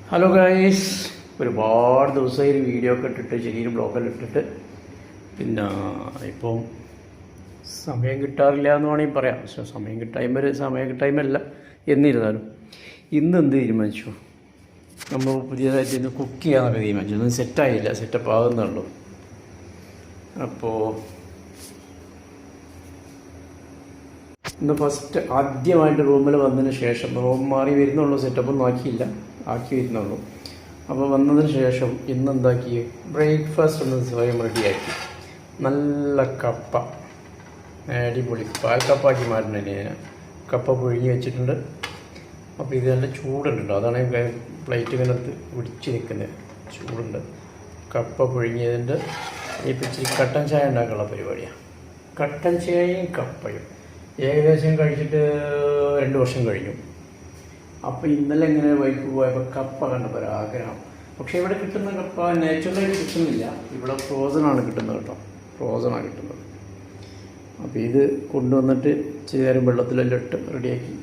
Hello guys, ഒരുപാട് ദിവസമായി ഒരു വീഡിയോ ഒക്കെ ഇട്ടിട്ട് ചെറിയൊരു ബ്ലോഗെല്ലാം ഇട്ടിട്ട് പിന്നെ ഇപ്പം സമയം കിട്ടാറില്ല എന്ന് വേണമെങ്കിൽ പറയാം. പക്ഷേ സമയം കിട്ടായ്മല്ല എന്നിരുന്നാലും ഇന്ന് എന്ത് തീരുമാനിച്ചു, നമ്മൾ പുതിയതായിട്ട് ഇന്ന് കുക്ക് ചെയ്യാനൊക്കെ തീരുമാനിച്ചു. ഒന്നും സെറ്റായില്ല, സെറ്റപ്പ് ആകുന്നുള്ളൂ. അപ്പോൾ ഇന്ന് ഫസ്റ്റ് ആദ്യമായിട്ട് റൂമിൽ വന്നതിന് ശേഷം, റൂം മാറി വരുന്നുള്ളൂ, സെറ്റപ്പൊന്നും ആക്കി വരുന്നുള്ളൂ. അപ്പോൾ വന്നതിന് ശേഷം ഇന്ന് എന്താക്കി, ബ്രേക്ക്ഫാസ്റ്റ് ഒന്ന് സ്വയം റെഡിയാക്കി. നല്ല കപ്പ, അടിപൊളി പാൽക്കപ്പാക്കി മാറ്റുന്നതിന് ഞാൻ കപ്പ പുഴുങ്ങി വെച്ചിട്ടുണ്ട്. അപ്പോൾ ഇത് നല്ല ചൂടുണ്ട്, അതാണ് പ്ലേറ്റ് ഇങ്ങനെ പിടിച്ച് നിൽക്കുന്നത്, ചൂടുണ്ട്. കപ്പ പുഴുങ്ങിയതിൻ്റെ ഇപ്പോൾ ഇച്ചിരി കട്ടൻ ചായ ഉണ്ടാക്കാനുള്ള പരിപാടിയാണ്. കട്ടൻ ചായയും കപ്പയും ഏകദേശം കഴിച്ചിട്ട് 2 വർഷം കഴിഞ്ഞു. അപ്പോൾ ഇന്നലെ ഇങ്ങനെ വൈക്ക് പോയപ്പോൾ കപ്പ കണ്ടപ്പോൾ ഒരാഗ്രഹം. പക്ഷേ ഇവിടെ കിട്ടുന്ന കപ്പ നാച്ചുറലായിട്ട് കിട്ടുന്നില്ല, ഇവിടെ ഫ്രോസണാണ് കിട്ടുന്നത് കേട്ടോ, ഫ്രോസണാണ് കിട്ടുന്നത്. അപ്പോൾ ഇത് കൊണ്ടുവന്നിട്ട് ഇച്ചിരി നേരം വെള്ളത്തിലെല്ലാം ഇട്ട് റെഡിയാക്കി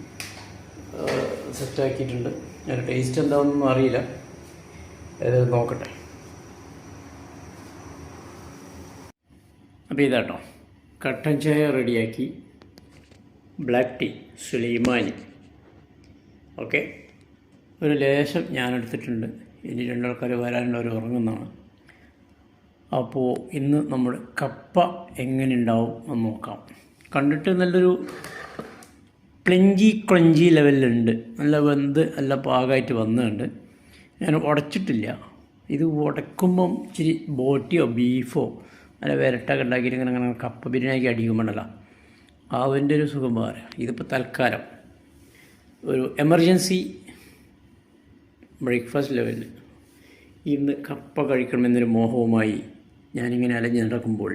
സെറ്റാക്കിയിട്ടുണ്ട്. ഞാൻ ടേസ്റ്റ് എന്താണെന്നൊന്നും അറിയില്ല, ഏതായാലും നോക്കട്ടെ. അപ്പോൾ ഇതാട്ടോ കട്ടൻ ചായ റെഡിയാക്കി, ബ്ലാക്ക് ടീ സുലൈമാനി, ഓക്കെ. ഒരു ലേശം ഞാനെടുത്തിട്ടുണ്ട്, ഇനി 2 ആൾക്കാർ വരാനുള്ളവർ ഉറങ്ങുന്നതാണ്. അപ്പോൾ ഇന്ന് നമ്മൾ കപ്പ എങ്ങനെ ഉണ്ടാവും എന്ന് നോക്കാം. കണ്ടിട്ട് നല്ലൊരു ക്ലഞ്ചി ലെവലിലുണ്ട്, നല്ല വെന്ത് നല്ല പാകമായിട്ട് വന്നിട്ടുണ്ട്. ഞാൻ ഉടച്ചിട്ടില്ല. ഇത് ഉടക്കുമ്പം ഇച്ചിരി ബോട്ടിയോ ബീഫോ നല്ല വിരട്ടൊക്കെ ഉണ്ടാക്കിയിട്ട് ഇങ്ങനെ കപ്പ ബിരിയാണിക്ക് അടിക്കുമ്പോഴല്ല അതിൻ്റെ ഒരു സുഖം വേറെ. ഇതിപ്പോൾ തൽക്കാലം ഒരു എമർജൻസി ബ്രേക്ക്ഫാസ്റ്റ് ലെവലിൽ ഇന്ന് കപ്പ കഴിക്കണമെന്നൊരു മോഹവുമായി ഞാനിങ്ങനെ അലഞ്ഞ് നടക്കുമ്പോൾ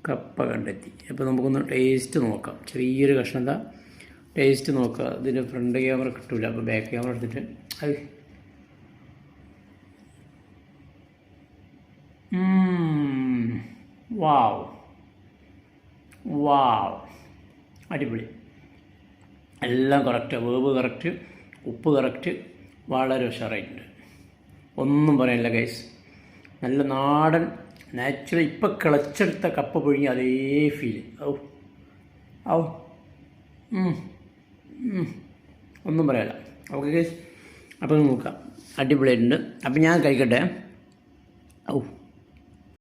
കപ്പ കണ്ടെത്തി. അപ്പോൾ നമുക്കൊന്ന് ടേസ്റ്റ് നോക്കാം. ചെറിയൊരു കഷ്ണത ടേസ്റ്റ് നോക്കുക. ഇതിൻ്റെ ഫ്രണ്ട് ക്യാമറ കിട്ടില്ല, അപ്പോൾ ബാക്ക് ക്യാമറ എടുത്തിട്ട് വാവ് അടിപൊളി. എല്ലാം കറക്റ്റ്, വേവ് കറക്റ്റ്, ഉപ്പ് കറക്റ്റ്, വളരെ ഉഷാറായിട്ടുണ്ട്. ഒന്നും പറയാനില്ല ഗൈസ്. നല്ല നാടൻ നാച്ചുറൽ ഇപ്പം കിളച്ചെടുത്ത കപ്പ പുഴുങ്ങി അതേ ഫീല്. ഒന്നും പറയാനില്ല. ഓക്കെ ഗൈസ്, അപ്പോൾ നോക്കാം, അടിപൊളിയായിട്ടുണ്ട്. അപ്പം ഞാൻ കഴിക്കട്ടെ.